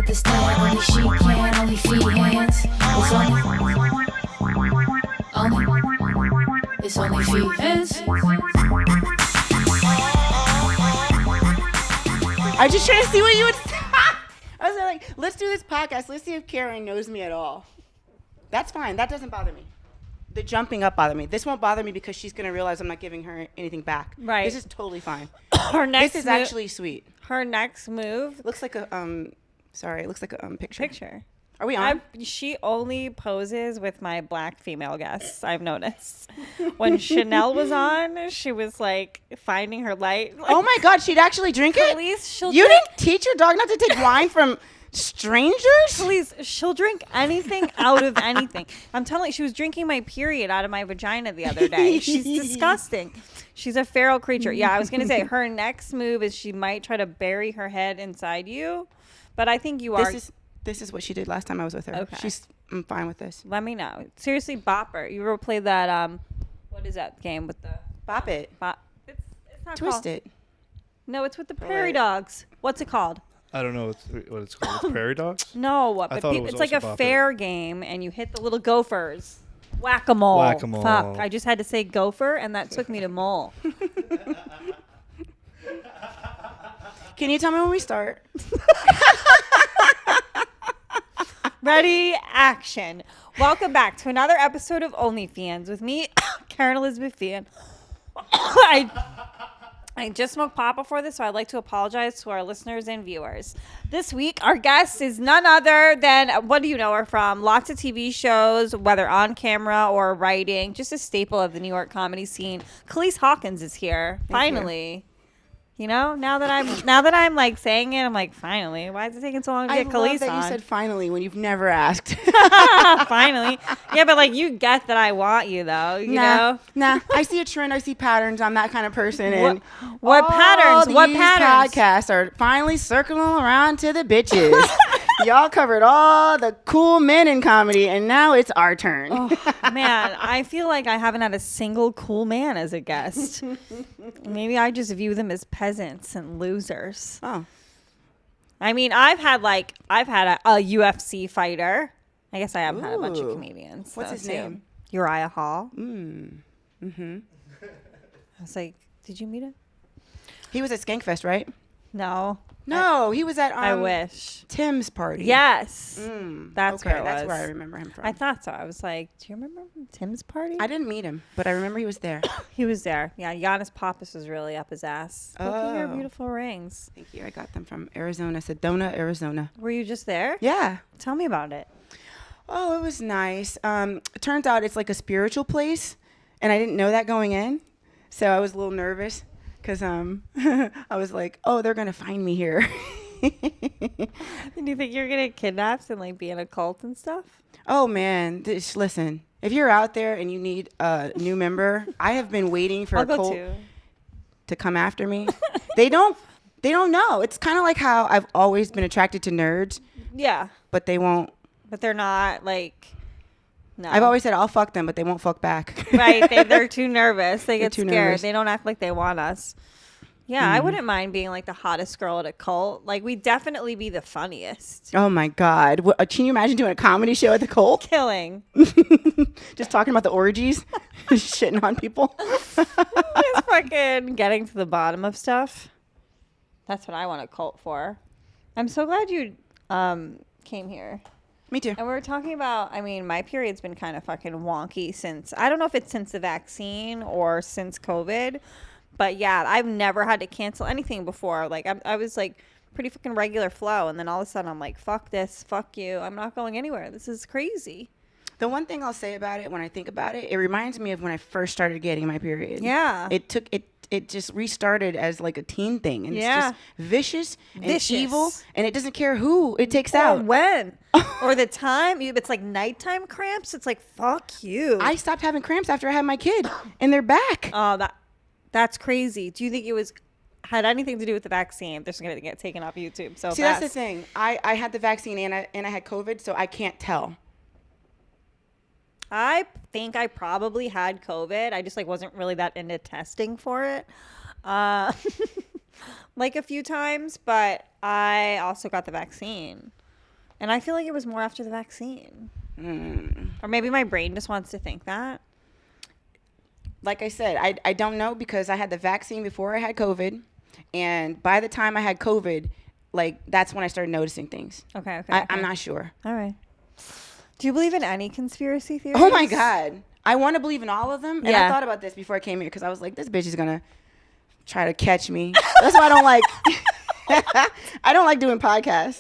with the stand, only she can, only Feehans. It's only Feehans. I just trying to see what you would say. I was like, let's do this podcast. Let's see if Kerryn knows me at all. That's fine. That doesn't bother me. The jumping up bothered me. This won't bother me because she's going to realize I'm not giving her anything back. Right. This is totally fine. This is actually sweet. Her next move looks like a it looks like a picture. Are we on? She only poses with my black female guests, I've noticed. When Chanel was on, she was like finding her light. Like, oh my God, she'd actually drink it? Calise, you didn't teach your dog not to take wine from strangers? Please, she'll drink anything out of anything. I'm telling you, she was drinking my period out of my vagina the other day. She's disgusting. She's a feral creature. Yeah, I was going to say her next move is she might try to bury her head inside you. But I think you are. This is what she did last time I was with her. Okay. I'm fine with this. Let me know. Seriously, bop her. You ever played that, what is that game with the... Bop it. It's not Twist called. it. No, it's with the prairie dogs. What's it called? I don't know what it's called. It's Prairie Dogs? No, but it's like a fair game, and you hit the little gophers. Whack-a-mole. Whack-a-mole. Fuck. I just had to say gopher, and that took me to mole. Can you tell me when we start? Ready, action. Welcome back to another episode of OnlyFeehans with me, Kerryn Elizabeth Feehan. I just smoked pot before this, so I'd like to apologize to our listeners and viewers. This week, our guest is none other than, what do you know her from? Lots of TV shows, whether on camera or writing, just a staple of the New York comedy scene. Calise Hawkins is here, finally. You know, now that I'm like saying it, I'm like, finally. Why is it taking so long to get Calise on? I love that you said finally when you've never asked. Finally. Yeah, but like you get that I want you though, you know? Nah, I see a trend. I see patterns. I'm that kind of person. And what patterns? What patterns? Podcasts are finally circling around to the bitches. Y'all covered all the cool men in comedy, and now it's our turn. Oh, man, I feel like I haven't had a single cool man as a guest. Maybe I just view them as peasants and losers. Oh. I mean, I've had a UFC fighter. I guess I have had a bunch of comedians. What's his name? Uriah Hall. Mm-hmm. I was like, did you meet him? He was at Skankfest, right? No, he was at I wish Tim's party. Yes, that's where it was. That's where I remember him from. I thought so. I was like, do you remember Tim's party? I didn't meet him, but I remember he was there. He was there. Yeah, Giannis Pappas was really up his ass. Look at your beautiful rings. Thank you. I got them from Arizona, Sedona, Arizona. Were you just there? Yeah. Tell me about it. Oh, it was nice. It turns out it's like a spiritual place, and I didn't know that going in, so I was a little nervous. Because I was like, oh, they're going to find me here. Do you think you're going to get kidnapped and like be in a cult and stuff? Oh, man. Listen, if you're out there and you need a new member, I have been waiting for a cult to come after me. They don't know. It's kind of like how I've always been attracted to nerds. Yeah. But they won't. But they're not like... No. I've always said I'll fuck them, but they won't fuck back. Right. They're too nervous. They get scared. Nervous. They don't act like they want us. Yeah, I wouldn't mind being like the hottest girl at a cult. Like, we'd definitely be the funniest. Oh, my God. Can you imagine doing a comedy show at the cult? Killing. Just talking about the orgies? Shitting on people? Just fucking getting to the bottom of stuff. That's what I want a cult for. I'm so glad you came here. Me too. And we were talking about, I mean, my period's been kind of fucking wonky since, I don't know if it's since the vaccine or since COVID, but yeah, I've never had to cancel anything before. Like, I was like pretty fucking regular flow, and then all of a sudden I'm like, fuck this, fuck you, I'm not going anywhere. This is crazy. The one thing I'll say about it when I think about it, it reminds me of when I first started getting my period. Yeah. It just restarted as like a teen thing. And yeah. It's just vicious and evil. And it doesn't care who it takes out. When. Or the time. It's like nighttime cramps. It's like, fuck you. I stopped having cramps after I had my kid. And they're back. Oh, that's crazy. Do you think it had anything to do with the vaccine? This is going to get taken off YouTube so See, fast. that's the thing. I had the vaccine and I had COVID, so I can't tell. I think I probably had COVID. I just like wasn't really that into testing for it. Like a few times, but I also got the vaccine. And I feel like it was more after the vaccine. Or maybe my brain just wants to think that. Like I said, I don't know because I had the vaccine before I had COVID. And by the time I had COVID, like, that's when I started noticing things. Okay. I'm not sure. All right. Do you believe in any conspiracy theories? Oh, my God. I want to believe in all of them. And Yeah. I thought about this before I came here because I was like, this bitch is going to try to catch me. That's why I don't like... I don't like doing podcasts.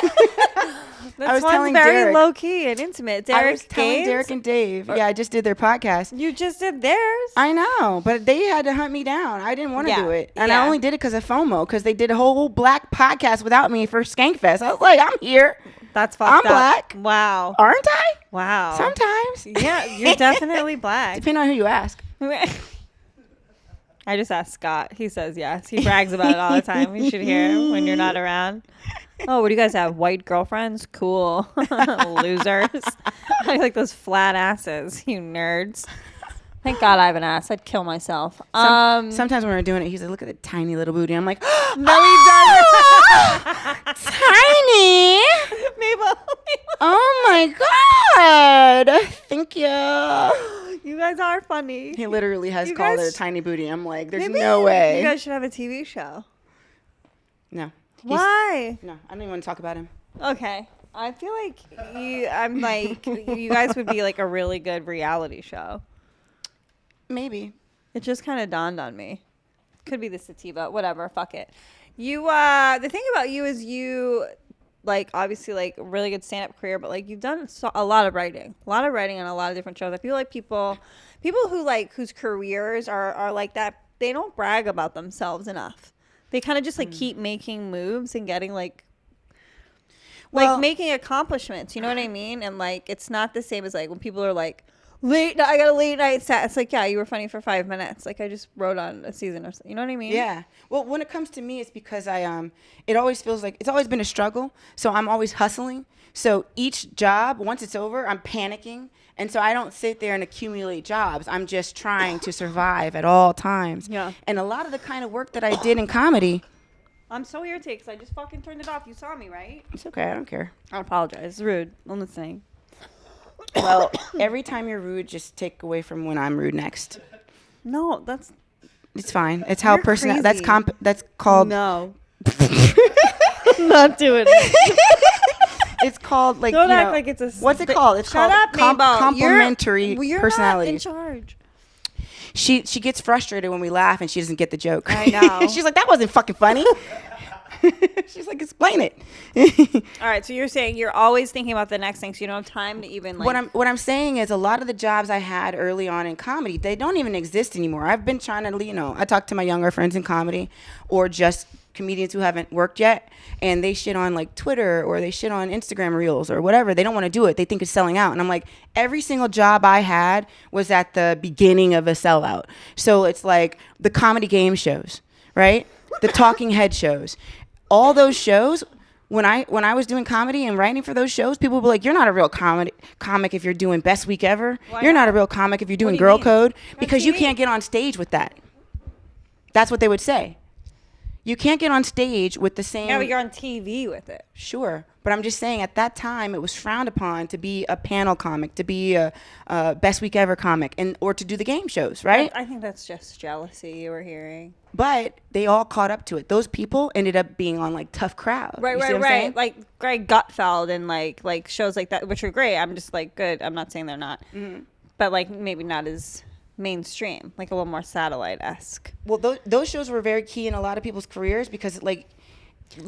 This was one's telling very Derek- low key and intimate. I was Derek telling Gaines? Derek and Dave. Yeah, I just did their podcast. You just did theirs. I know, but they had to hunt me down. I didn't want to Yeah, do it. And yeah. I only did it because of FOMO, because they did a whole black podcast without me for Skankfest. I was like, I'm here. That's fucked I'm up. black. Wow. Aren't I? Wow. Sometimes. Yeah, you're definitely black. Depending on who you ask. I just asked Scott. He says yes. He brags about it all the time. You should hear him when you're not around. Oh, what do you guys have? White girlfriends? Cool. Losers. I like those flat asses, you nerds. Thank God I have an ass. I'd kill myself. Sometimes when we're doing it, he's like, look at the tiny little booty. I'm like, No, he doesn't. tiny. Mabel. Oh my God. Thank you. You guys are funny. He literally has You called it guys- a tiny booty. I'm like, there's Maybe no way. You guys should have a TV show. No. Why? No, I don't even want to talk about him. Okay. I feel like you guys would be like a really good reality show. Maybe. It just kind of dawned on me. Could be the sativa, whatever. Fuck it. You, the thing about you is you, like, obviously, like, a really good stand-up career, but, like, you've done a lot of writing on a lot of different shows. I feel like people who, like, whose careers are like that, they don't brag about themselves enough. They kind of just, like, keep making moves and getting, like, making accomplishments. You know what I mean? And, like, it's not the same as, like, when people are, like, I got a late night set. It's like, yeah, you were funny for 5 minutes. Like, I just wrote on a season or something. You know what I mean? Yeah. Well, when it comes to me, it's because it always feels like it's always been a struggle. So I'm always hustling. So each job, once it's over, I'm panicking. And so I don't sit there and accumulate jobs. I'm just trying to survive at all times. Yeah. And a lot of the kind of work that I did in comedy, I'm so irritated because I just fucking turned it off. You saw me, right? it's okay. I don't care. I apologize. It's rude. I'm listening. Well, every time you're rude, just take away from when I'm rude next. No, that's It's fine. It's how You're person. That's crazy. That's called. no. I'm not doing it. It's called like. Don't you act know, like it's a. What's it called? It's Shut called up, Mabel. complimentary You're personality. not in charge. She gets frustrated when we laugh and she doesn't get the joke. I know. She's like, that wasn't fucking funny. She's like, explain it. All right, so you're saying you're always thinking about the next thing, so you don't have time to even like. What I'm saying is a lot of the jobs I had early on in comedy, they don't even exist anymore. I've been trying to, I talk to my younger friends in comedy or just comedians who haven't worked yet, and they shit on like Twitter or they shit on Instagram Reels or whatever. They don't want to do it. They think it's selling out. And I'm like, every single job I had was at the beginning of a sellout. So it's like the comedy game shows, right? The talking head shows. All those shows, when I was doing comedy and writing for those shows, people would be like, you're not a real comic if you're doing Best Week Ever. You're not a real comic if you're doing do you Girl mean? Code What because do you you can't get on stage with that. That's what they would say. You can't get on stage with the same. Yeah, but you're on TV with it. Sure. But I'm just saying at that time it was frowned upon to be a panel comic, to be a Best Week Ever comic, or to do the game shows, right? I think that's just jealousy you were hearing. But they all caught up to it. Those people ended up being on like Tough Crowd. Right. You see what I'm saying? Like Greg Gutfeld and like shows like that, which are great. I'm just like good. I'm not saying they're not, but like maybe not as mainstream, like a little more satellite-esque. Well, those shows were very key in a lot of people's careers because like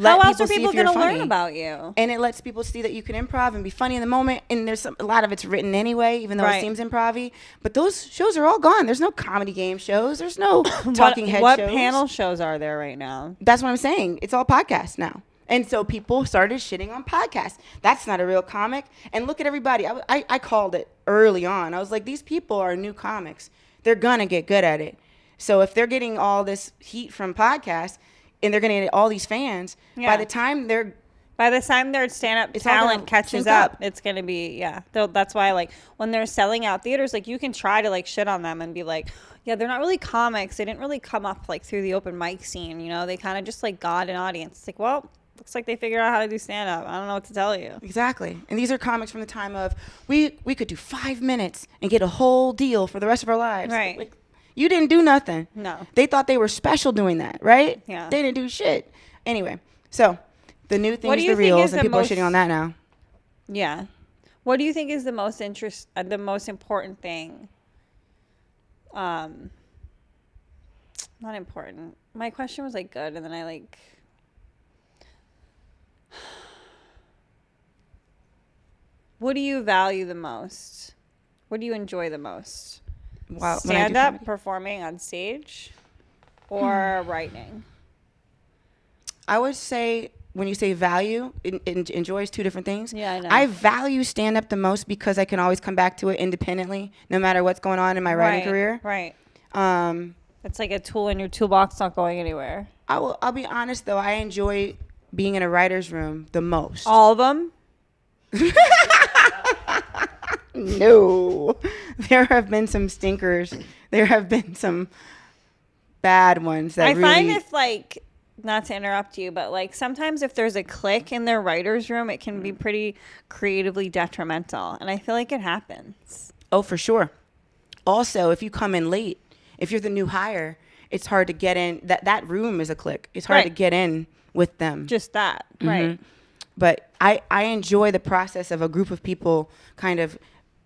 How else are see people if you're going to learn funny. about you? And it lets people see that you can improv and be funny in the moment. And there's a lot of it's written anyway, even though Right. it seems improv-y. But those shows are all gone. There's no comedy game shows. There's no talking head what shows. panel shows are there right now? That's what I'm saying. It's all podcasts now. And so people started shitting on podcasts. That's not a real comic. And look at everybody. I called it early on. I was like, these people are new comics. They're going to get good at it. So if they're getting all this heat from podcasts and they're going to get all these fans, Yeah. by the time their stand-up It's all gonna talent catches sync up, up. it's going to be, yeah. That's why, like, when they're selling out theaters, like, you can try to, like, shit on them and be like, yeah, they're not really comics. They didn't really come up, like, through the open mic scene, you know? They kind of just, like, got an audience. It's like, well, looks like they figured out how to do stand-up. I don't know what to tell you. Exactly. And these are comics from the time of, we could do 5 minutes and get a whole deal for the rest of our lives. Right. Like, you didn't do nothing. No. They thought they were special doing that, right? Yeah. They didn't do shit. Anyway, so the new thing What do is you the think reels, is and the people are most- shitting on that now. Yeah. What do you think is the most important thing? Not important. My question was like good, and then I like. What do you value the most? What do you enjoy the most? Wow, Stand up, performing on stage, or writing? I would say when you say value, enjoy is 2 different things. Yeah, I know. I value stand up the most because I can always come back to it independently, no matter what's going on in my writing career. Right. Um, It's like a tool in your toolbox, not going anywhere. I'll be honest though, I enjoy being in a writer's room the most. All of them? No, there have been some stinkers. There have been some bad ones that I really. find if like, not to interrupt you, but like sometimes if there's a clique in their writer's room, it can be pretty creatively detrimental. And I feel like it happens. Oh, for sure. Also, if you come in late, if you're the new hire, it's hard to get in. That room is a clique. It's hard to Right. get in with them. Just that. Right. But I enjoy the process of a group of people kind of,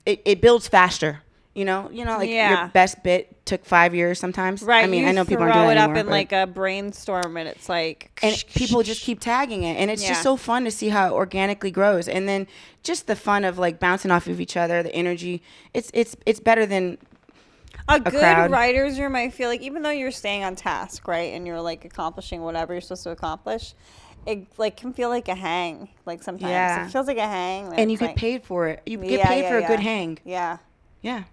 it builds faster. You know, like your best bit took 5 years sometimes. Right. I mean, you I know people aren't throw doing it that up anymore, in but- like a brainstorm and it's like. and people just keep tagging it, and it's Yeah. just so fun to see how it organically grows. And then just the fun of like bouncing off of each other, the energy. It's better than A good crowd. writer's room, I feel like, even though you're staying on task, right, and you're like accomplishing whatever you're supposed to accomplish, it like can feel like a hang. Like sometimes Yeah. it feels like a hang, and you it's get like- paid for it. You get Yeah, paid yeah, for a yeah. good hang. Yeah, Yeah.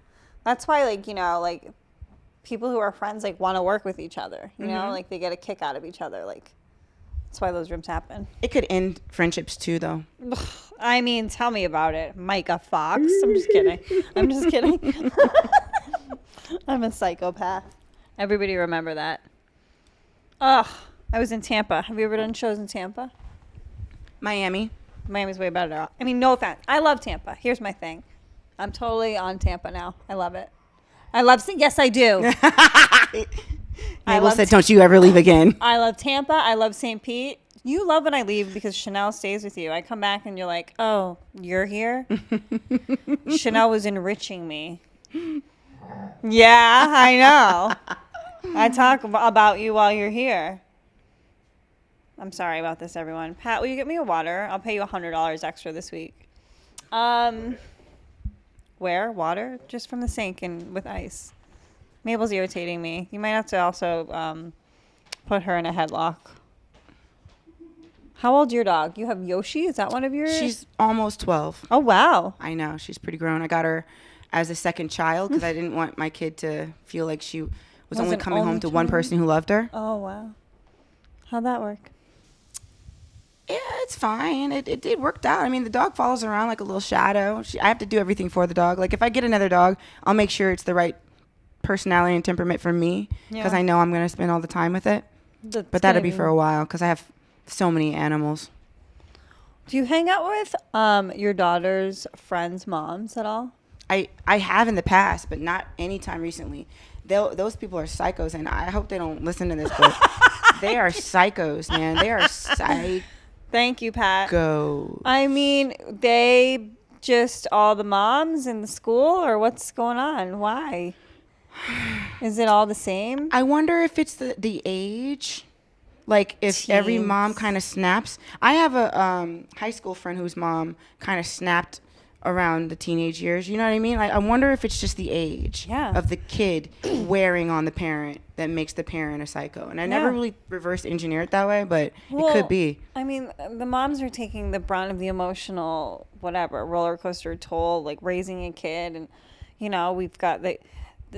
that's why like like people who are friends like want to work with each other. You know, like they get a kick out of each other. Like that's why those rooms happen. It could end friendships too, though. I mean, tell me about it, Micah Fox. I'm just kidding. I'm just kidding. I'm a psychopath. Everybody remember that. Ugh, I was in Tampa. Have you ever done shows in Tampa? Miami. Miami's way better. I mean, no offense. I love Tampa. Here's my thing. I'm totally on Tampa now. I love it. Yes, I do. Mabel love said, "Don't you ever leave again." I love Tampa. I love St. Pete. You love when I leave because Chanel stays with you. I come back and you're like, oh, you're here? Chanel was enriching me. Yeah, I know. I talk about you while you're here. I'm sorry about this, everyone. Pat, will you get me a water? I'll pay you $100 extra this week. Where? Water? Just from the sink and with ice. Mabel's irritating me. You might have to also put her in a headlock. How old's your dog? You have Yoshi? Is that one of yours? She's almost 12. Oh, wow. I know. She's pretty grown. I got her as a second child because I didn't want my kid to feel like she was only an coming only home to one child? person who loved her. Oh, wow. How'd that work? Yeah, it's fine. It worked out. I mean, the dog follows around like a little shadow. I have to do everything for the dog. Like, if I get another dog, I'll make sure it's the right personality and temperament for me because Yeah. I know I'm going to spend all the time with it. But that'll be for a while because I have so many animals. Do you hang out with your daughter's friends' moms at all? I have in the past, but not anytime recently. Those people are psychos, and I hope they don't listen to this, but they are psychos, man. They are psychos. Thank you, Pat. I mean, they just all the moms in the school, or what's going on? Why? Is it all the same? I wonder if it's the age. Like, if every Teens. mom kind of snaps. I have a high school friend whose mom kind of snapped around the teenage years. You know what I mean? Like, I wonder if it's just the age of the kid wearing on the parent that makes the parent a psycho. And I never really reverse engineer it that way, but it could be. I mean, the moms are taking the brunt of the emotional, whatever, roller coaster toll, like raising a kid. And, you know, we've got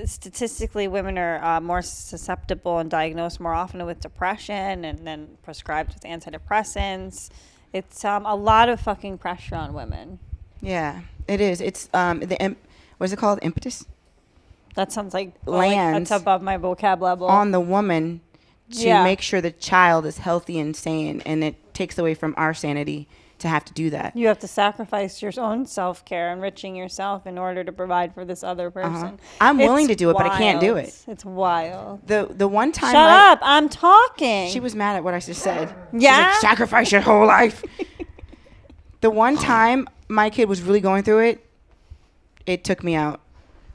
statistically, women are more susceptible and diagnosed more often with depression and then prescribed with antidepressants. It's a lot of fucking pressure on women. Yeah, it is. It's what is it called? Impetus That sounds like lands that's above my vocab level. on the woman to make sure the child is healthy and sane, and it takes away from our sanity to have to do that. You have to sacrifice your own self-care, enriching yourself in order to provide for this other person. I'm willing to do it, but I can't do it. It's wild. The one time Shut up, I'm talking. She was mad at what I just said. Yeah? She's like, sacrifice your whole life. The one time my kid was really going through it, it took me out.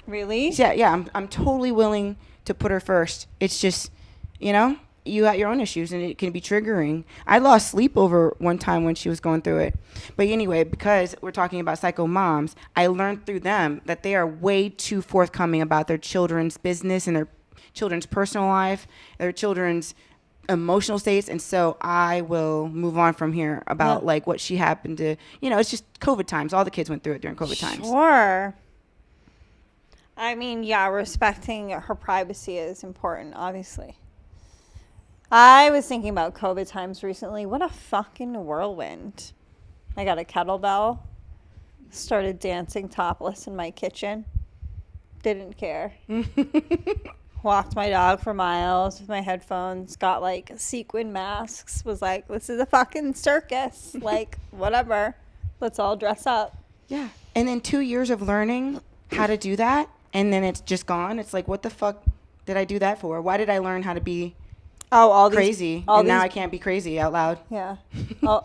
Really? Yeah, I'm totally willing to put her first. It's just, you know, you got your own issues and it can be triggering. I lost sleep over one time when she was going through it. But anyway, because we're talking about psycho moms, I learned through them that they are way too forthcoming about their children's business and their children's personal life, their children's emotional states. And so I will move on from here about like what she happened to, you know, it's just COVID times. All the kids went through it during COVID times. Sure. I mean, yeah, respecting her privacy is important, obviously. I was thinking about COVID times recently. What a fucking whirlwind. I got a kettlebell. Started dancing topless in my kitchen. Didn't care. Walked my dog for miles with my headphones. Got like sequin masks. Was like, this is a fucking circus. Like, whatever. Let's all dress up. Yeah. And then 2 years of learning how to do that. And then it's just gone. It's like, what the fuck did I do that for? Why did I learn how to be all crazy? And now I can't be crazy out loud. Yeah.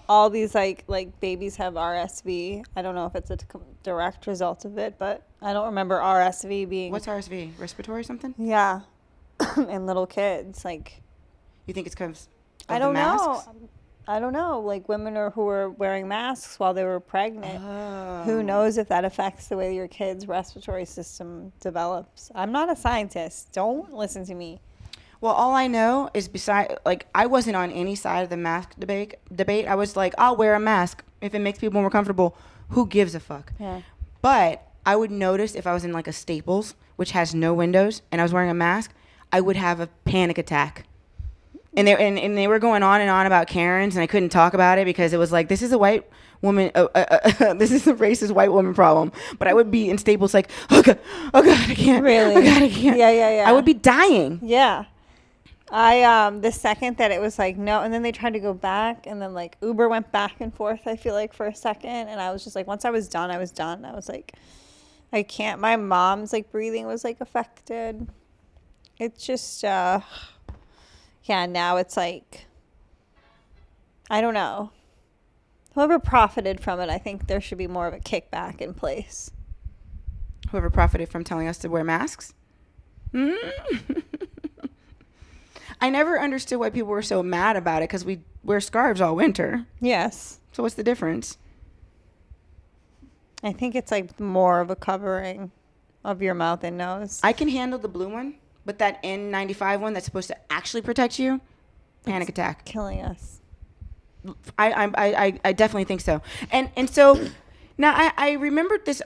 all these like babies have RSV. I don't know if it's a direct result of it, but I don't remember RSV being. What's RSV? Respiratory something? Yeah. And little kids, like. You think it's because I don't know. I don't know. Like women who were wearing masks while they were pregnant. Oh. Who knows if that affects the way your kid's respiratory system develops? I'm not a scientist. Don't listen to me. Well, all I know is I wasn't on any side of the mask debate. I was like, I'll wear a mask if it makes people more comfortable. Who gives a fuck? Yeah. But I would notice if I was in like a Staples, which has no windows, and I was wearing a mask, I would have a panic attack. And they were going on and on about Karens, and I couldn't talk about it because it was like, this is a white woman, this is a racist white woman problem. But I would be in Staples like, oh God, I can't. Really? Oh God, I can't. Yeah. I would be dying. Yeah. The second that it was like, no, and then they tried to go back, and then like Uber went back and forth, I feel like, for a second. And I was just like, once I was done, I was done. I was like, I can't. My mom's like breathing was like affected. It's just, yeah, now it's like, I don't know. Whoever profited from it, I think there should be more of a kickback in place. Whoever profited from telling us to wear masks? I never understood why people were so mad about it because we wear scarves all winter. Yes. So what's the difference? I think it's like more of a covering of your mouth and nose. I can handle the blue one. But that N95 one that's supposed to actually protect you, panic attack. Killing us. I definitely think so. And so now I remembered this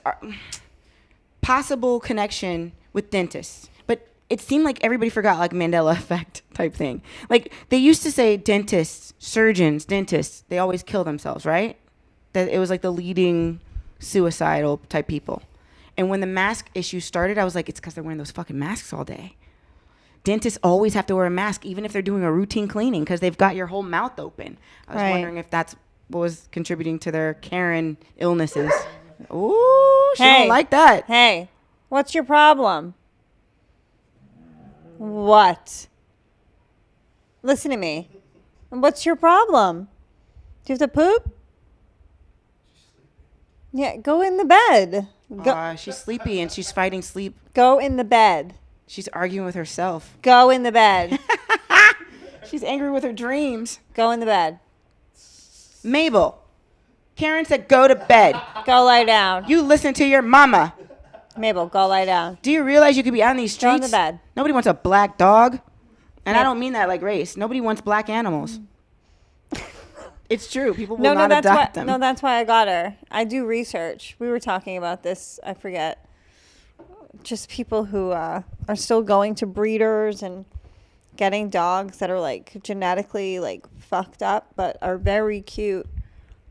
possible connection with dentists. But it seemed like everybody forgot, like Mandela effect type thing. Like they used to say dentists, surgeons, dentists, they always kill themselves, right? That it was like the leading suicidal type people. And when the mask issue started, I was like, it's because they're wearing those fucking masks all day. Dentists always have to wear a mask, even if they're doing a routine cleaning, because they've got your whole mouth open. I was wondering if that's what was contributing to their Karen illnesses. Ooh, she don't like that. Hey, what's your problem? What? Listen to me. What's your problem? Do you have to poop? Yeah, go in the bed. She's sleepy and she's fighting sleep. Go in the bed. She's arguing with herself. Go in the bed. She's angry with her dreams. Go in the bed. Mabel, Karen said go to bed. Go lie down. You listen to your mama. Mabel, go lie down. Do you realize you could be out in these streets? Go in the bed. Nobody wants a black dog. And I don't mean that like race. Nobody wants black animals. It's true. People will not adopt them. No, that's why I got her. I do research. We were talking about this. I forget. Just people who are still going to breeders and getting dogs that are like genetically like fucked up but are very cute.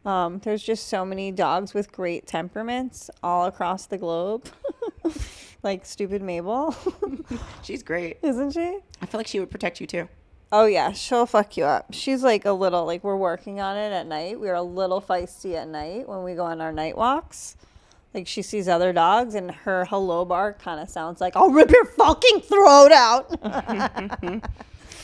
There's just so many dogs with great temperaments all across the globe. Like stupid Mabel. She's great. Isn't she? I feel like she would protect you too. Oh, yeah. She'll fuck you up. She's like a little, like we're working on it at night. We're a little feisty at night when we go on our night walks. Like she sees other dogs and her hello bark kind of sounds like, I'll rip your fucking throat out.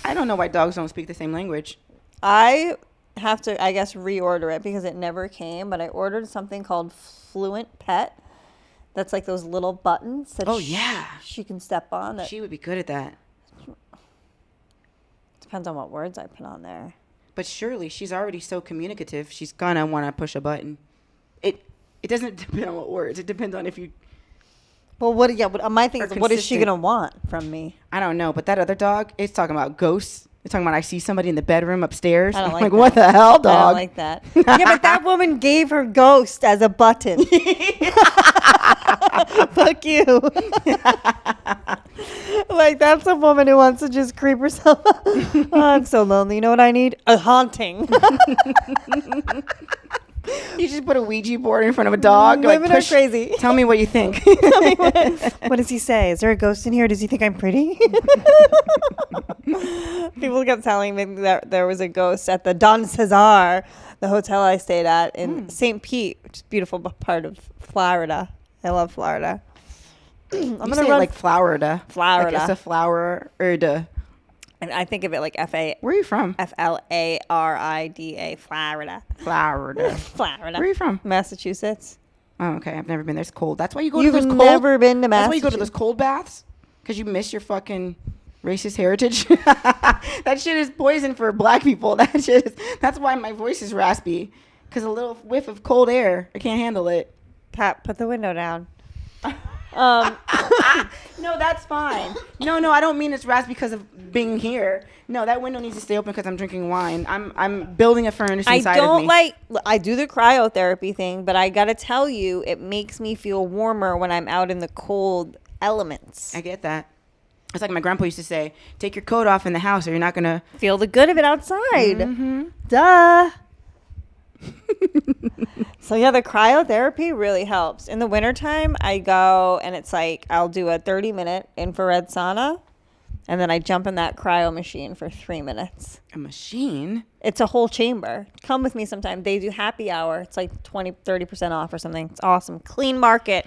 I don't know why dogs don't speak the same language. I have to, I guess, reorder it because it never came. But I ordered something called Fluent Pet. That's like those little buttons that she can step on. She would be good at that. Depends on what words I put on there. But surely she's already so communicative. She's gonna want to push a button. It doesn't depend on what words. It depends on if you. Well, my thing is, what is she gonna want from me? I don't know. But that other dog, it's talking about ghosts. It's talking about I see somebody in the bedroom upstairs. I don't like like that. What the hell, dog? I don't like that. Yeah, but that woman gave her ghost as a button. Fuck you. Like, that's a woman who wants to just creep herself out. Oh, I'm so lonely. You know what I need? A haunting. You just put a Ouija board in front of a dog. Women are crazy. Tell me what you think. Tell me what does he say? Is there a ghost in here? Does he think I'm pretty? People kept telling me that there was a ghost at the Don Cesar, the hotel I stayed at in St. Pete, which is a beautiful part of Florida. I love Florida. I'm going to run like Florida. Florida. Like it's a flower. And I think of it like Where are you from? Florida. Florida. Florida. Florida. Where are you from? Massachusetts. Oh, okay. I've never been there. It's cold. That's why you go to You've those cold. never been to Massachusetts. That's why you go to those cold baths? Because you miss your fucking racist heritage. That shit is poison for black people. That's why my voice is raspy. Because a little whiff of cold air, I can't handle it. Pat, put the window down. No, that's fine. No, I don't mean it's raspy because of being here. No, that window needs to stay open because I'm drinking wine. I'm building a furnace inside of me. I do the cryotherapy thing, but I gotta tell you, it makes me feel warmer when I'm out in the cold elements. I get that. It's like my grandpa used to say, take your coat off in the house or you're not going to feel the good of it outside. Mm-hmm. Duh. So yeah, the cryotherapy really helps. In the wintertime, I go and it's like I'll do a 30-minute infrared sauna and then I jump in that cryo machine for 3 minutes. A machine? It's a whole chamber. Come with me sometime. They do happy hour. It's like 30% off or something. It's awesome. Clean market.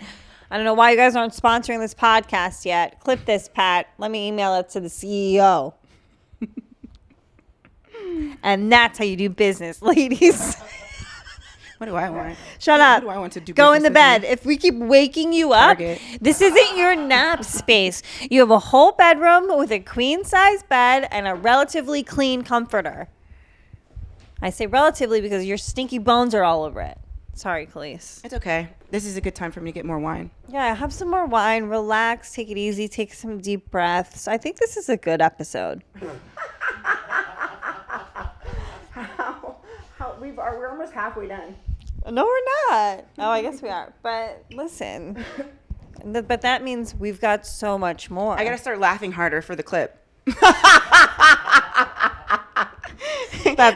I don't know why you guys aren't sponsoring this podcast yet. Clip this, Pat. Let me email it to the CEO. And that's how you do business, ladies. What do I want? Shut up. What do I want to do? Go in the bed. If we keep waking you up, this isn't your nap space. You have a whole bedroom with a queen size bed and a relatively clean comforter. I say relatively because your stinky bones are all over it. Sorry, Calise. It's okay. This is a good time for me to get more wine. Yeah, have some more wine. Relax. Take it easy. Take some deep breaths. I think this is a good episode. We're almost halfway done. No, we're not. Oh, I guess we are. But listen. But that means we've got so much more. I got to start laughing harder for the clip. That's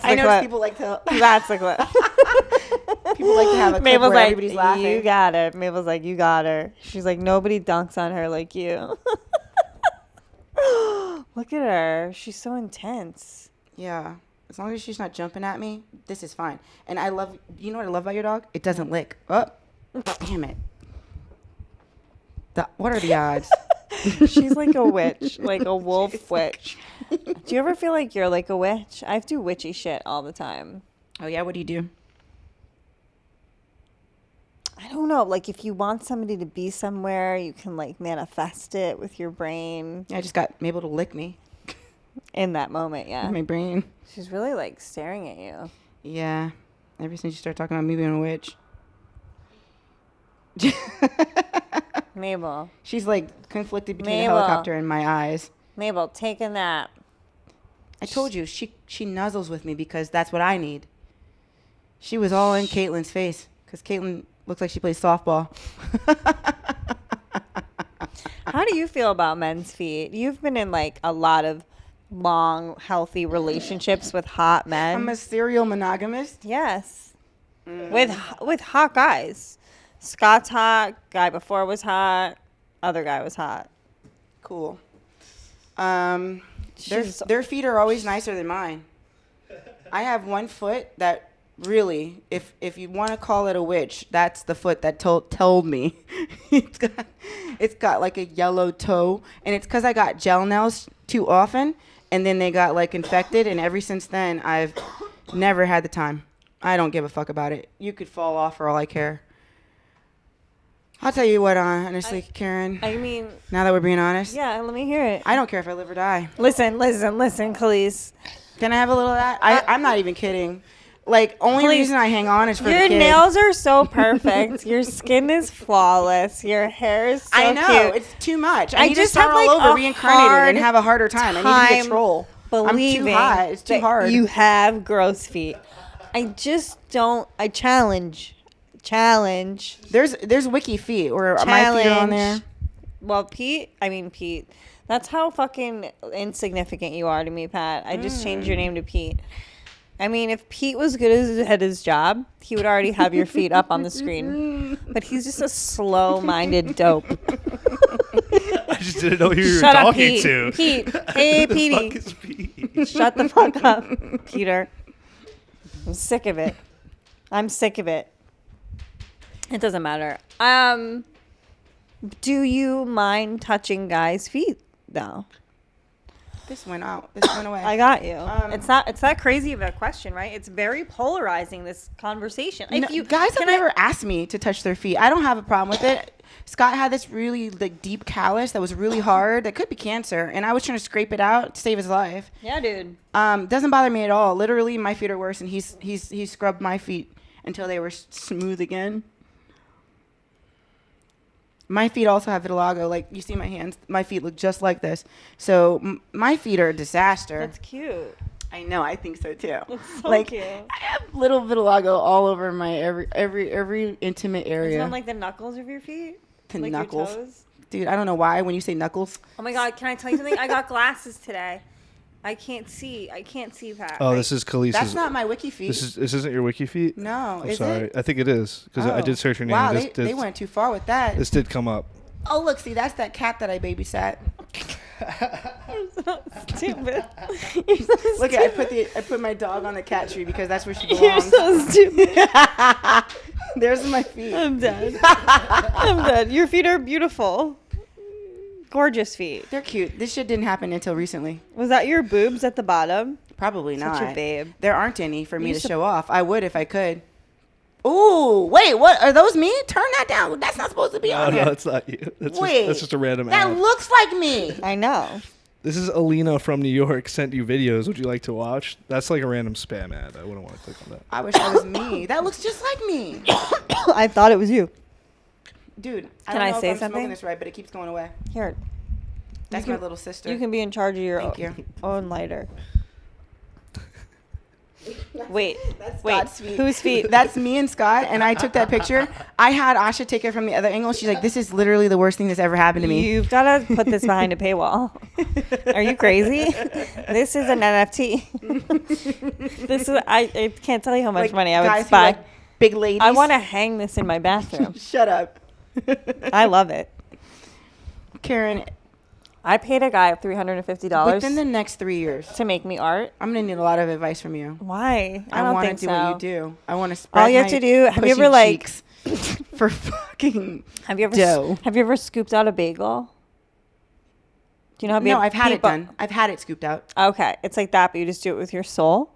the I know clip. people like to. That's the clip. People like to have a clip Mabel's where like, everybody's laughing. You got her. Mabel's like, you got her. She's like, nobody dunks on her like you. Look at her. She's so intense. Yeah. As long as she's not jumping at me, this is fine. And you know what I love about your dog? It doesn't lick. Oh, damn it. What are the odds? She's like a witch, like a wolf witch. Do you ever feel like you're like a witch? I do witchy shit all the time. Oh, yeah? What do you do? I don't know. Like if you want somebody to be somewhere, you can like manifest it with your brain. I just got Mabel to lick me. In that moment, yeah. My brain. She's really like staring at you. Yeah. Ever since you started talking about me being a witch. Mabel. She's like conflicted between the helicopter and my eyes. Mabel, take a nap. I told you, she nuzzles with me because that's what I need. She was all in Caitlin's face because Caitlin looks like she plays softball. How do you feel about men's feet? You've been in like a lot of long, healthy relationships with hot men. I'm a serial monogamist. Yes. With hot guys. Scott's hot. Guy before was hot. Other guy was hot. Cool. Their feet are always nicer than mine. I have one foot that really, if you want to call it a witch, that's the foot that told me. it's got like a yellow toe, and it's because I got gel nails too often, and then they got like infected, and ever since then I've never had the time. I don't give a fuck about it. You could fall off for all I care. I'll tell you what, honestly, Kerryn. I mean, now that we're being honest, yeah, let me hear it. I don't care if I live or die. Listen, Calise. Can I have a little of that? I'm not even kidding. Like, only reason I hang on is for the Your kid. nails are so perfect. Your skin is flawless. Your hair is so I know. cute. It's too much. I need to just start have, all like, over, a reincarnated, and have a harder time. I need to get troll. I'm too hot. It's too hard. You have gross feet. I just don't. I challenge. There's wiki feet, or my feet are on there. Well, Pete. That's how fucking insignificant you are to me, Pat. I just changed your name to Pete. I mean, if Pete was good at his job, he would already have your feet up on the screen. But he's just a slow-minded dope. I just didn't know who you were Shut up, talking Pete. to. Pete. Hey, Who the Petey. fuck is Pete? Shut the fuck up, Peter. I'm sick of it. It doesn't matter. Do you mind touching guys' feet, though? This went out. This went away. I got you. It's not crazy of a question, right? It's very polarizing, this conversation. Guys have never asked me to touch their feet. I don't have a problem with it. Scott had this really deep callus that was really hard. That could be cancer, and I was trying to scrape it out to save his life. Yeah, dude. Doesn't bother me at all. Literally, my feet are worse, and he scrubbed my feet until they were smooth again. My feet also have vitiligo. Like, you see my hands, my feet look just like this. So my feet are a disaster. That's cute. I know, I think so too. It's so cute. I have little vitiligo all over my every intimate area. Is it on like the knuckles of your feet? The like knuckles. Your toes? Dude, I don't know why when you say knuckles. Oh my God, can I tell you something? I got glasses today. I can't see, Pat. Oh, this is Kalise's. That's not my wiki feet. This isn't your wiki feet? No, I'm sorry. I think it is, because I did search your name. Wow, they went too far with that. This did come up. Oh, look, see, that's that cat that I babysat. You're so stupid. Look, I put my dog on the cat tree because that's where she belongs. You're so stupid. There's my feet. I'm dead. Your feet are beautiful. Gorgeous feet. They're cute. This shit didn't happen until recently. Was that your boobs at the bottom? Probably not. Such a babe. There aren't any for me to show off. I would if I could. Ooh, wait, what? Are those me? Turn that down. That's not supposed to be on here. No, it's not you. That's just a random That ad. looks like me. I know. This is Alina from New York sent you videos. Would you like to watch? That's like a random spam ad. I wouldn't want to click on that. I wish that was me. That looks just like me. I thought it was you. Dude, Can I I don't know say if I'm something? smoking this right, but it keeps going away. Here. That's my little sister. You can be in charge of your Thank you. own lighter. Wait. Scott's feet. Whose feet? That's me and Scott, and I took that picture. I had Asha take it from the other angle. She's like, this is literally the worst thing that's ever happened to me. You've got to put this behind a paywall. Are you crazy? This is an NFT. This is I can't tell you how much Like, money I would guys who buy. like big ladies. I want to hang this in my bathroom. Shut up. I love it. Kerryn, I paid a guy $350 within the next 3 years, to make me art. I'm going to need a lot of advice from you. Why? I don't want think to do so. what you do. I want to spread All you have to do. Have you ever like? for fucking Have you ever? dough? Have you ever scooped out a bagel? Do you know how? No, I've had it done. I've had it scooped out. Okay, it's like that, but you just do it with your soul.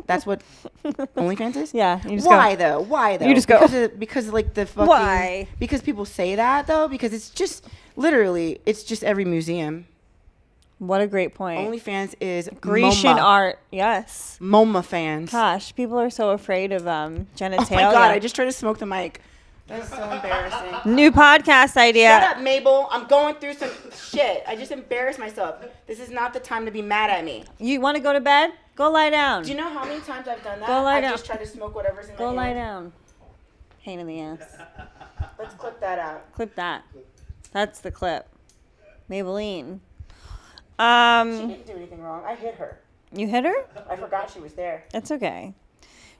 That's what OnlyFans is. Yeah. You just Why go, though? Why though? You just go. Because like the fucking. Why? Because people say that though. Because it's just literally it's just every museum. What a great point. OnlyFans is Grecian MoMA. art. Yes. MoMA fans. Gosh, people are so afraid of genitalia. Oh my god! I just tried to smoke the mic. That's so embarrassing. New podcast idea. Shut up, Mabel. I'm going through some shit. I just embarrassed myself. This is not the time to be mad at me. You want to go to bed? Go lie down. Do you know how many times I've done that? Go lie I down. just tried to smoke whatever's in Go my lie hand. down. Pain in the ass. Let's clip that out. Clip that. That's the clip. Maybelline. She didn't do anything wrong. I hit her. You hit her? I forgot she was there. That's okay.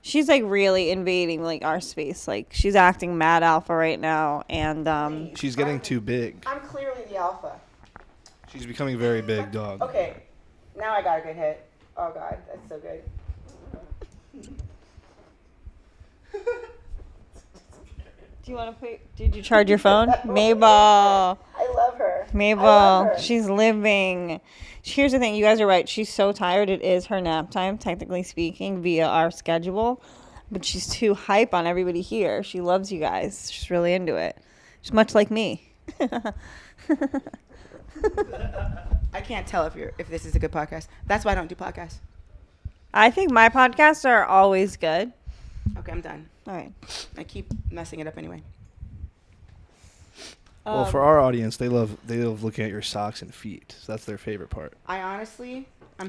She's like really invading like our space. Like she's acting mad alpha right now, and She's getting too big. I'm clearly the alpha. She's becoming very big, dog. Okay, now I got a good hit. Oh God, that's so good. Do you want to put? Did you charge your phone, Mabel? I love her. Mabel, she's living. Here's the thing, you guys are right. She's so tired. It is her nap time, technically speaking, via our schedule. But she's too hype on everybody here. She loves you guys. She's really into it. She's much like me. I can't tell if this is a good podcast. That's why I don't do podcasts. I think my podcasts are always good. Okay, I'm done. All right. I keep messing it up anyway. Well, for our audience, they love looking at your socks and feet. So that's their favorite part. I'm so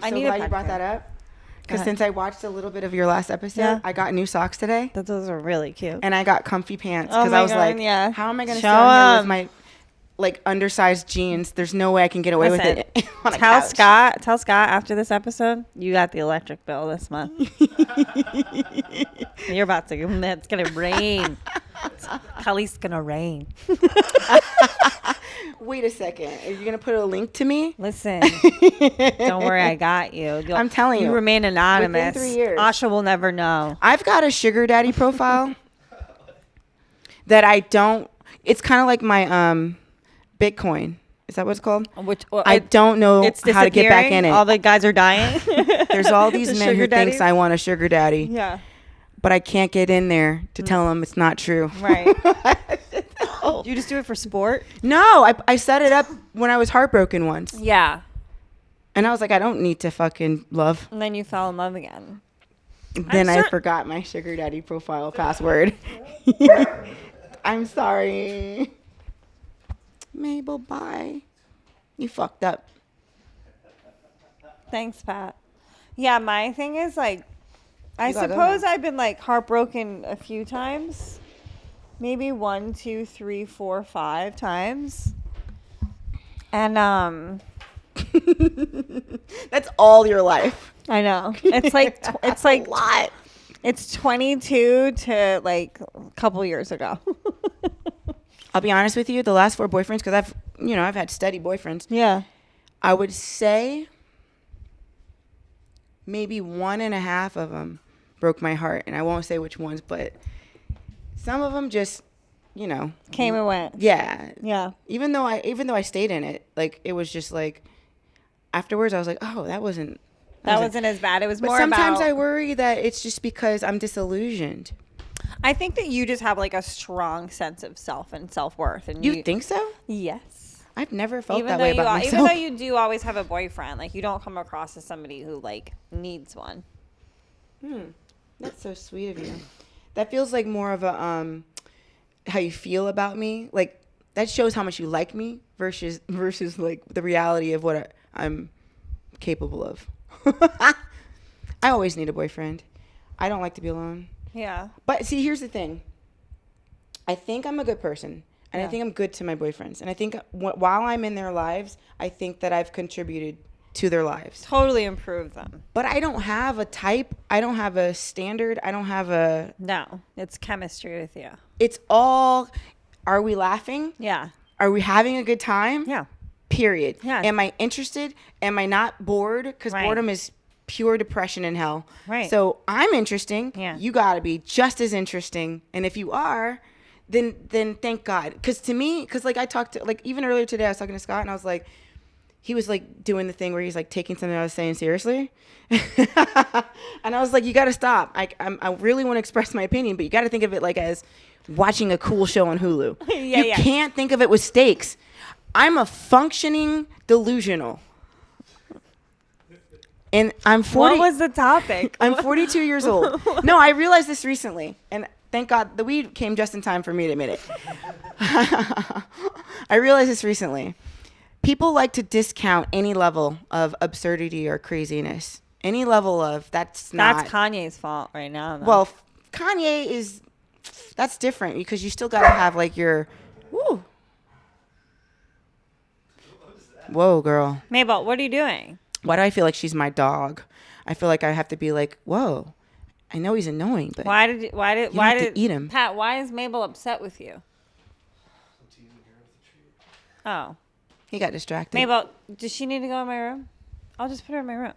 I need a glad you pet brought fan. that up. Because ahead. since I watched a little bit of your last episode, Yeah. I got new socks today. Those are really cute. And I got comfy pants. Oh Because my I was God, like, yeah. how am I going to Show stay on here 'em. with my undersized jeans? There's no way I can get away with Listen, it on a Tell couch. Scott after this episode, you got the electric bill this month. You're about to, it's going to rain. Calise going to rain. Wait a second. Are you going to put a link to me? Listen, don't worry, I got you. I'm telling you. You remain anonymous. Within 3 years. Asha will never know. I've got a sugar daddy profile that I don't. It's kind of like my Bitcoin. Is that what it's called? I don't know It's how to get back in it. All the guys are dying. There's all these The men sugar who thinks daddies? I want a sugar daddy, Yeah, but I can't get in there to tell them it's not true. right. You just do it for sport? No, I set it up when I was heartbroken once. Yeah. And I was like, I don't need to fucking love. And then you fell in love again. Then I forgot my sugar daddy profile password. I'm sorry. Mabel, bye. You fucked up. Thanks, Pat. Yeah, my thing is I You gotta go suppose now. I've been heartbroken a few times. Maybe 1, 2, 3, 4, 5 times. And That's all your life. I know. It's it's a lot. It's 22 to a couple years ago. I'll be honest with you. The last 4 boyfriends, because I've had steady boyfriends. Yeah. I would say maybe 1.5 of them broke my heart, and I won't say which ones, but some of them just, Came and went. yeah. Yeah. Even though I stayed in it, it was just afterwards I was like, oh, that wasn't As bad. It was But more sometimes about. I worry that it's just because I'm disillusioned. I think that you just have a strong sense of self and self-worth. And You think so? Yes. I've never felt Even that though way you about even myself. though you do always have a boyfriend, you don't come across as somebody who needs one. That's so sweet of you. That feels like more of a how you feel about me. That shows how much you like me versus the reality of what I'm capable of. I always need a boyfriend. I don't like to be alone. Yeah. But see, here's the thing. I think I'm a good person, and I think I'm good to my boyfriends. And I think while I'm in their lives, I think that I've contributed to their lives. Totally improve them. But I don't have a type. I don't have a standard. I don't have a... No, it's chemistry with you. It's all, are we laughing? Yeah. Are we having a good time? Yeah. Period. Yeah. Am I interested? Am I not bored? Because Right. boredom is pure depression and hell. Right. So I'm interesting. Yeah. You got to be just as interesting. And if you are, then thank God. Because to me, I talked to, even earlier today, I was talking to Scott and I was like, he was doing the thing where he's taking something I was saying seriously. And I was like, you got to stop. I really want to express my opinion, but you got to think of it as watching a cool show on Hulu. You can't think of it with stakes. I'm a functioning delusional. And I'm 40. What was the topic? I'm 42 years old. No, I realized this recently. And thank God the weed came just in time for me to admit it. I realized this recently. People like to discount any level of absurdity or craziness. Any level of that's Kanye's fault right now. Though. Well, Kanye is that's different because you still got to have your woo. Whoa, girl. Mabel, what are you doing? Why do I feel like she's my dog? I feel like I have to be whoa. I know he's annoying, but Why did eat him. Pat, why is Mabel upset with you? Oh. He got distracted. Mabel, does she need to go in my room? I'll just put her in my room.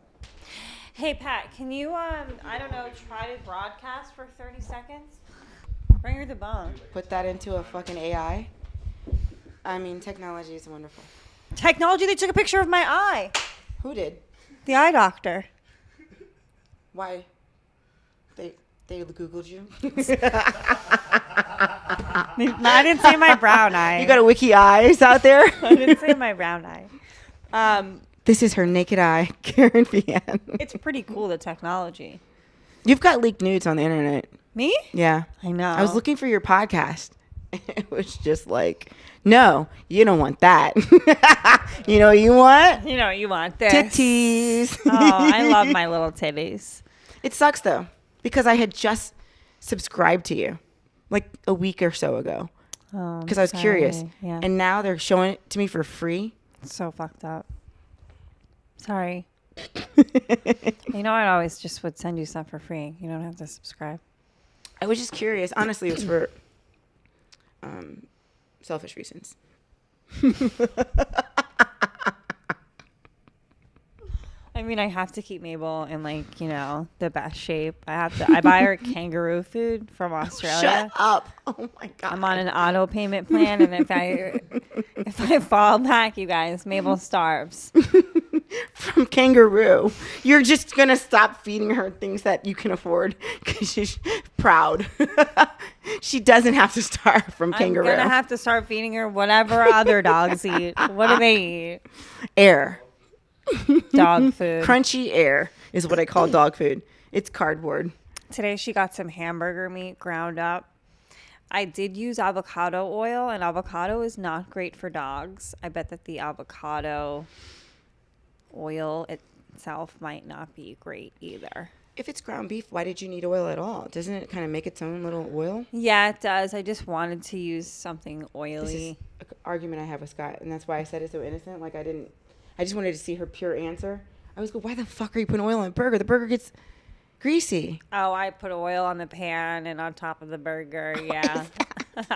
Hey, Pat, can you, I don't know, try to broadcast for 30 seconds? Bring her the bone. Put that into a fucking AI. I mean, technology is wonderful. Technology, they took a picture of my eye. Who did? The eye doctor. Why? They Googled you? I didn't say my brown eye. You got a wiki eyes out there? I didn't say my brown eye. This is her naked eye, Kerryn Feehan. It's pretty cool, the technology. You've got leaked nudes on the internet. Me? Yeah. I know. I was looking for your podcast. It was just like, no, you don't want that. You know what you want? You know, you want this. Titties. Oh, I love my little titties. It sucks, though, because I had just subscribed to you like a week or so ago because I was curious. Yeah. And now they're showing it to me for free. It's so fucked up. Sorry. You know, I always just would send you stuff for free. You don't have to subscribe. I was just curious. Honestly, it was for selfish reasons. I mean, I have to keep Mabel in, like, you know, the best shape. I buy her kangaroo food from Australia. Shut up. Oh my God. I'm on an auto payment plan, and if I fall back, you guys, Mabel starves. From kangaroo. You're just going to stop feeding her things that you can afford because she's proud. She doesn't have to starve from kangaroo. I'm going to have to start feeding her whatever other dogs eat. What do they eat? Air. Dog food. Crunchy air is what I call dog food. It's cardboard. Today she got some hamburger meat ground up. I did use avocado oil, and avocado is not great for dogs. I bet that the avocado oil itself might not be great either. If it's ground beef, why did you need oil at all? Doesn't it kind of make its own little oil? Yeah, it does. I just wanted to use something This oily. is an argument I have with Scott, and that's why I said it so innocent. Like I just wanted to see her pure answer. I was go, why the fuck are you putting oil on a burger? The burger gets greasy. Oh, I put oil on the pan and on top of the burger. Yeah.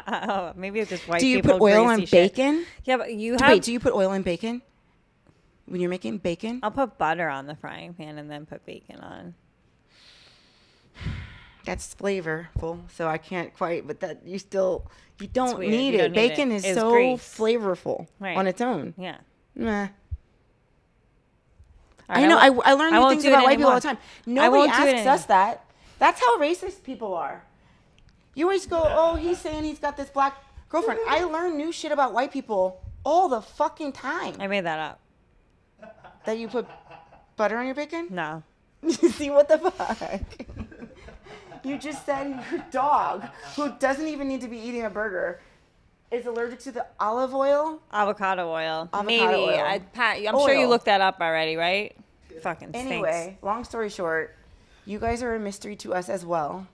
Oh, maybe it's just white Do you people put oil on greasy shit. bacon? Yeah, but you Wait, do you put oil on bacon? When you're making bacon? I'll put butter on the frying pan and then put bacon on. That's flavorful, so I can't quite, but that you don't weird. need You it. don't need Bacon it. is It's so grease. flavorful Right. on its own. Yeah. Meh. All I know. right, I learn I new won't things do it about white people anymore. all the time. I Nobody won't do it asks anymore. us that. That's how racist people are. You always go, oh, he's saying he's got this black girlfriend. I learn new shit about white people all the fucking time. I made that up. That you put butter on your bacon? No. See, what the fuck? You just said your dog, who doesn't even need to be eating a burger, is allergic to the olive oil? Avocado oil. Avocado Maybe. oil. Pat, I'm sure you Oil. looked that up already, right? Fucking stinks. Anyway, long story short, you guys are a mystery to us as well.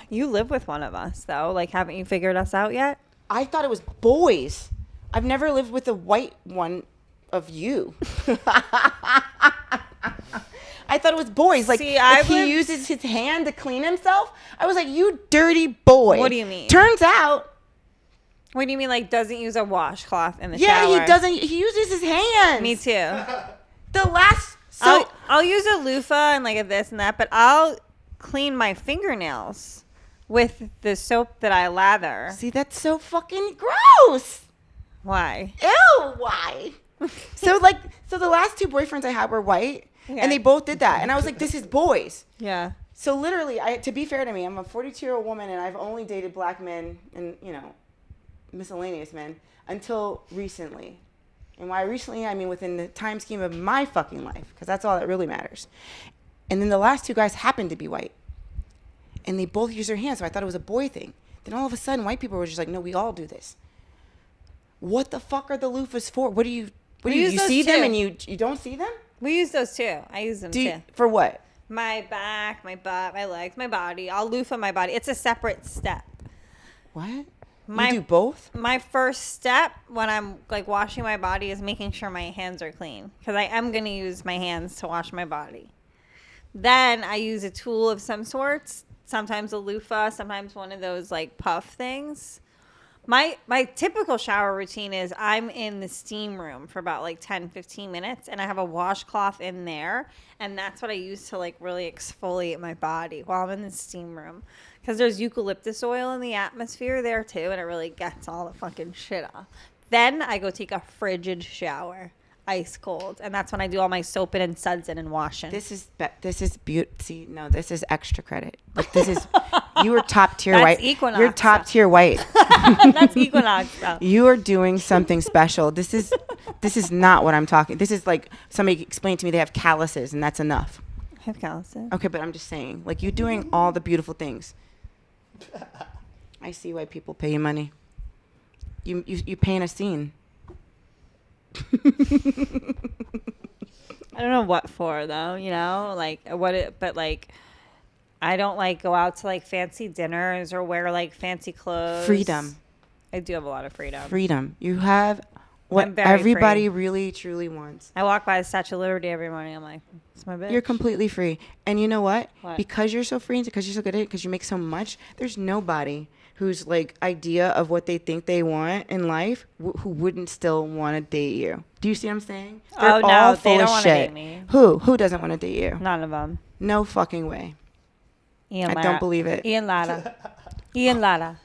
You live with one of us, though. Like, haven't you figured us out yet? I thought it was boys. I've never lived with a white one of you. I thought it was boys. Like, See, like he uses his hand to clean himself. I was like, you dirty boy. What do you mean? Turns out, What do you mean, like, doesn't use a washcloth in the yeah, shower? he doesn't. He uses his hands. Me too. The last. So I'll use a loofah and, like, a this and that, but I'll clean my fingernails with the soap that I lather. see, that's so fucking gross. Why? Ew, why? So the last two boyfriends I had were white, Okay. and they both did that, and I was like, this is boys. Yeah. So literally, to be fair to me, I'm a 42-year-old woman, and I've only dated black men and miscellaneous men until recently. And by recently, I mean within the time scheme of my fucking life, because that's all that really matters. And then the last two guys happened to be white, and they both use their hands, so I thought it was a boy thing. Then all of a sudden, white people were just like, no, we all do this. What the fuck are the loofahs for? What do you use those see them too. and you don't see them? We use those too. I use them too. For what? My back, my butt, my legs, my body. I'll loofah my body. It's a separate step. What? You My- do both? My first step when I'm like washing my body is making sure my hands are clean, because I am going to use my hands to wash my body. Then I use a tool of some sorts, sometimes a loofah, sometimes one of those like puff things. My typical shower routine is I'm in the steam room for about like 10, 15 minutes, and I have a washcloth in there, and that's what I use to like really exfoliate my body while I'm in the steam room. Because there's eucalyptus oil in the atmosphere there too, and it really gets all the fucking shit off. Then I go take a frigid shower, ice cold, and that's when I do all my soaping and sudsing and washing. This is beauty. See, no, this is extra credit. Like this is you are top tier That's white. Equinox You're top tier white. That's Equinox stuff. You are doing something special. This is not what I'm talking. This is like somebody explained to me they have calluses and that's enough. I have calluses. Okay, but I'm just saying, like you're doing all the beautiful things. I see why people pay you money. You paint a scene. I don't know what for though, you know, like but like I don't like go out to like fancy dinners or wear like fancy clothes. Freedom. I do have a lot of freedom. Freedom. You have what everybody really truly wants. I walk by the Statue of Liberty every morning. I'm like, it's my bitch. You're completely free. And you know what? What? Because you're so free and because you're so good at it, because you make so much, there's nobody whose like idea of what they think they want in life who wouldn't still want to date you. Do you see what I'm saying? They're Oh, no, all they full don't of wanna shit. date me. Who doesn't want to date you? None of them. No fucking way. Ian I Lara. don't believe it. Ian Lara. Ian Lara.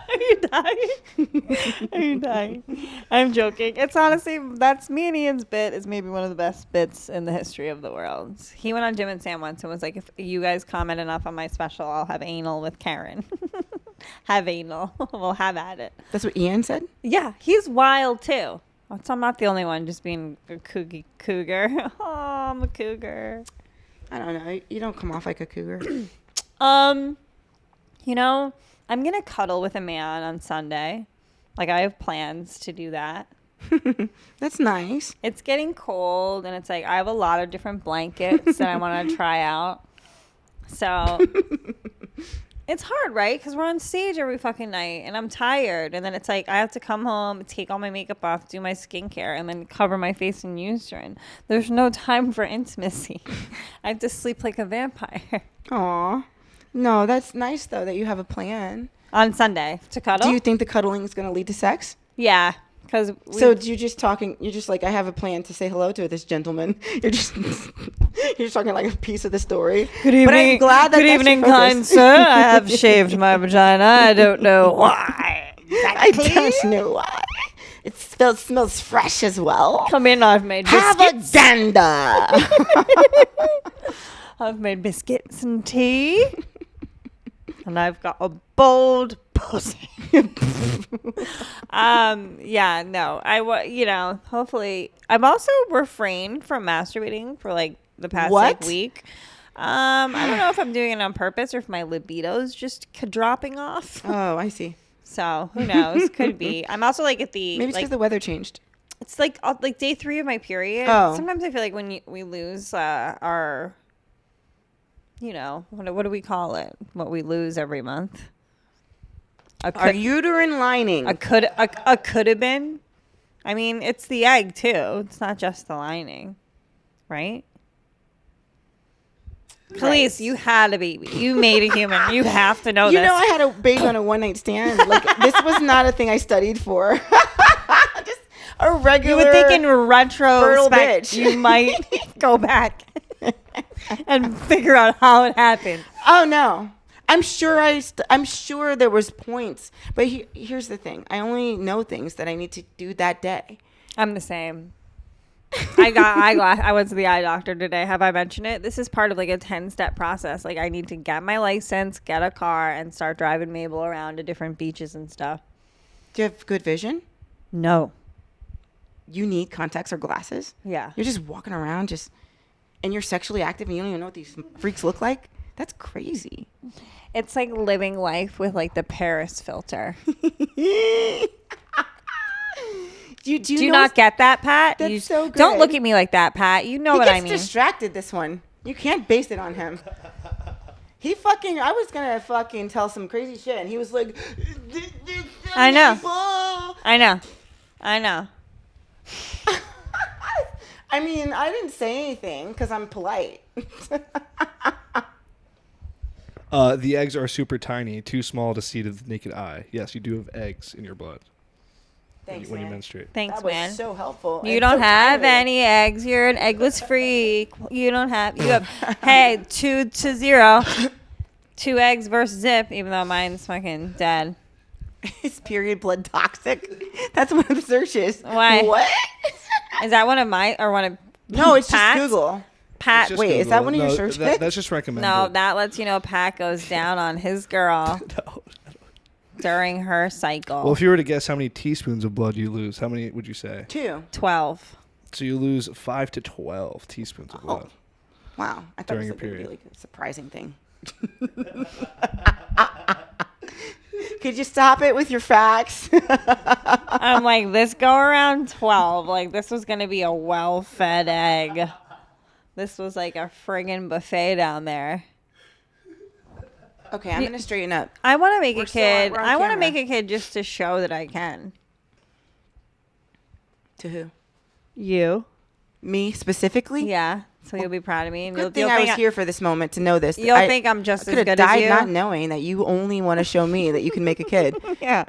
Are you dying? Are you dying? I'm joking. It's honestly, that's me and Ian's bit is maybe one of the best bits in the history of the world. He went on Jim and Sam once and was like, if you guys comment enough on my special, I'll have anal with Kerryn. Have anal. We'll have at it. That's what Ian said? Yeah, he's wild too. So I'm not the only one just being a cougar. Oh, I'm a cougar. I don't know. You don't come off like a cougar. You know, I'm going to cuddle with a man on Sunday. Like, I have plans to do that. That's nice. It's getting cold, and it's like I have a lot of different blankets that I want to try out. So, it's hard, right? Because we're on stage every fucking night, and I'm tired. And then it's like I have to come home, take all my makeup off, do my skincare, and then cover my face in Eucerin. There's no time for intimacy. I have to sleep like a vampire. Aw. No, that's nice, though, that you have a plan. On Sunday to cuddle? Do you think the cuddling is going to lead to sex? Yeah. Because so you're just like, I have a plan to say hello to this gentleman. You're just talking like a piece of the story. Good evening. But I'm glad that good evening, kind sir. I have shaved my vagina. I don't know why. I don't know why. It smells fresh as well. Come in, I've made Have biscuits. a gander. I've made biscuits and tea. And I've got a bold pussy. Yeah, no. Hopefully. I've also refrained from masturbating for like the past week. I don't know if I'm doing it on purpose or if my libido's just dropping off. Oh, I see. So who knows? Could be. I'm also like at the maybe it's because the weather changed. It's like day 3 of my period. Oh. Sometimes I feel like when we lose our, what do we call it? What we lose every month. Our uterine lining. A could have been. I mean, it's the egg too. It's not just the lining, right? Calise, you had a baby. You made a human. You have to know this. You know, I had a baby on a one-night stand. Like, this was not a thing I studied for. Just a regular. You would think in retrospect, bitch. you might go back and figure out how it happened. Oh no, I'm sure I'm sure there was points, but here's the thing: I only know things that I need to do that day. I'm the same. I got eyeglass. I went to the eye doctor today. Have I mentioned it? This is part of like a 10-step process. Like I need to get my license, get a car, and start driving Mabel around to different beaches and stuff. Do you have good vision? No. You need contacts or glasses? Yeah. You're just walking around and you're sexually active and you don't even know what these freaks look like? That's crazy. It's like living life with like the Paris filter. Do you not get that, Pat? That's so good. Don't look at me like that, Pat. You know what I mean. He gets distracted, this one. You can't base it on him. I was going to fucking tell some crazy shit, and he was like, I know. I mean, I didn't say anything because I'm polite. The eggs are super tiny, too small to see to the naked eye. Yes, you do have eggs in your blood. Thanks, when you man. menstruate. Thanks, That was man. so helpful. You and don't so have timely. any eggs. You're an eggless freak. You have hey, 2-0. 2 eggs versus Zip, even though mine's fucking dead. Is period blood toxic? That's one of the searches. Why? What? Is that one of mine or one of No, it's Pat's? just Google. Pat? Just Wait, is that Google. one of your No, search That's just recommended. No, that lets you know Pat goes down on his girl No. during her cycle. Well, if you were to guess how many teaspoons of blood you lose, how many would you say? 2. 12. So you lose 5 to 12 teaspoons of blood. Wow. I thought During it a was period. really surprising thing. Could you stop it with your facts? I'm like, this go around 12. Like, this was going to be a well-fed egg. This was like a friggin' buffet down there. Okay, I'm going to straighten up. I want to make We're a still on- kid. we're on I want to camera. make a kid just to show that I can. To who? You? Me specifically? Yeah. So you'll be proud of me. And Good thing I was here for this moment to know this. You'll I think I'm just could as have good died as you. not knowing that you only want to show me that you can make a kid. Yeah.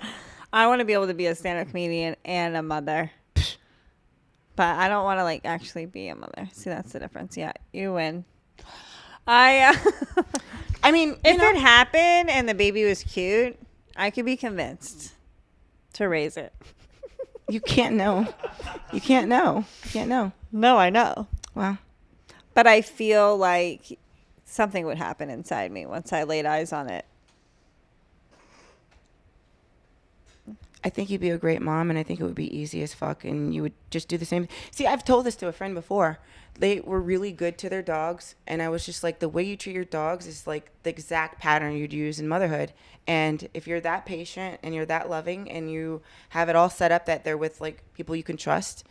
I want to be able to be a stand-up comedian and a mother. But I don't want to, like, actually be a mother. See, that's the difference. Yeah, you win. I mean, if it happened and the baby was cute, I could be convinced to raise it. you can't know. You can't know. You can't know. No, I know. Wow. But I feel like something would happen inside me once I laid eyes on it. I think you'd be a great mom, and I think it would be easy as fuck, and you would just do the same. See, I've told this to a friend before. They were really good to their dogs, and I was just like, the way you treat your dogs is like the exact pattern you'd use in motherhood. And if you're that patient and you're that loving and you have it all set up that they're with like people you can trust,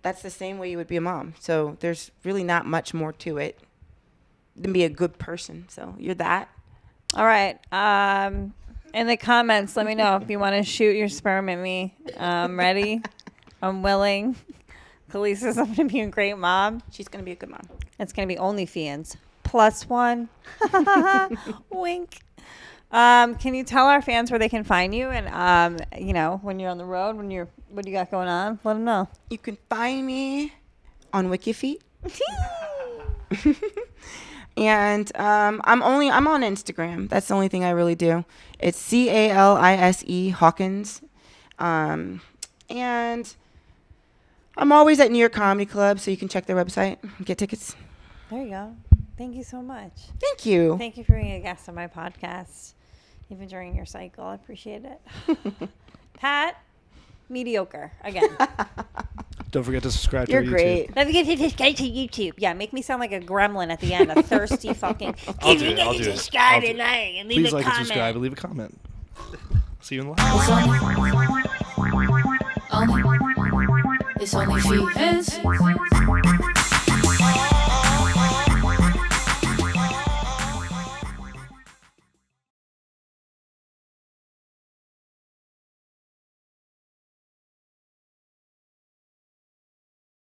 that's the same way you would be a mom. So there's really not much more to it than be a good person. So you're that. All right. In the comments, let me know if you want to shoot your sperm at me. I'm ready. I'm willing. Calise is going to be a great mom. She's going to be a good mom. It's going to be OnlyFeehans +1. Wink. Can you tell our fans where they can find you? And, when you're on the road, what do you got going on? Let them know. You can find me on WikiFeet. And I'm on Instagram. That's the only thing I really do. It's Calise Hawkins. And I'm always at New York Comedy Club, so you can check their website and get tickets. There you go. Thank you so much. Thank you. Thank you for being a guest on my podcast, even during your cycle. I appreciate it. Pat, mediocre again. Don't forget to subscribe You're to our great. YouTube. Don't forget to subscribe to YouTube. Yeah, make me sound like a gremlin at the end, a thirsty fucking. I'll do it. I'll do it. Subscribe I'll do and it. like and leave Please a like and comment. subscribe and leave a comment. See you in the live. It's only Feehans.